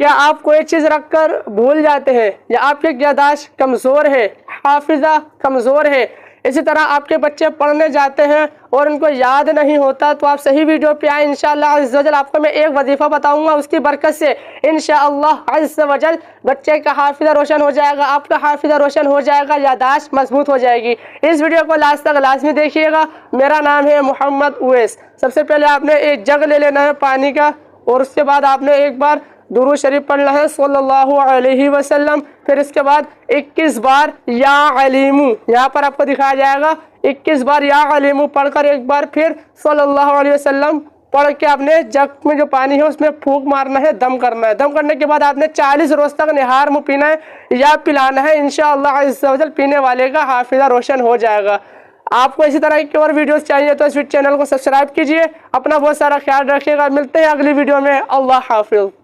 क्या आप कोई चीज़ रखकर भूल जाते हैं या आपकी याददाश्त कमज़ोर है, हाफिज़ा कमज़ोर है? इसी तरह आपके बच्चे पढ़ने जाते हैं और उनको याद नहीं होता, तो आप सही वीडियो पे आए। इंशाअल्लाह अज़्ज़ वजल आपको मैं एक वजीफ़ा बताऊंगा, उसकी बरकत से इंशाअल्लाह अज़्ज़ वजल बच्चे का हाफिज़ा रोशन हो जाएगा, आपका हाफिज़ा रोशन हो जाएगा, याददाश्त मजबूत हो जाएगी। इस वीडियो को लास्ट तक लाजमी देखिएगा। मेरा नाम है मोहम्मद उवैस। सबसे पहले आपने एक जग ले लेना है पानी का, और उसके बाद आपने एक बार दुरूद शरीफ पढ़ना है सल्लल्लाहु अलैहि वसल्लम। फिर इसके बाद 21 बार या अलीमु, यहाँ पर आपको दिखाया जाएगा 21 बार या अलीमु पढ़कर एक बार फिर सल्लल्लाहु अलैहि वसल्लम पढ़ के आपने जग में जो पानी है उसमें फूंक मारना है, दम करना है। दम करने के बाद आपने 40 रोज तक निहार मुँह पीना है या पिलाना है। इंशाअल्लाह अज़्ज़ वजल पीने वाले का हाफिज़ा रोशन हो जाएगा। आपको इसी तरह की और वीडियोस चाहिए तो इस चैनल को सब्सक्राइब कीजिए। अपना बहुत सारा ख्याल रखिएगा। मिलते हैं अगली वीडियो में। अल्लाह हाफिज़।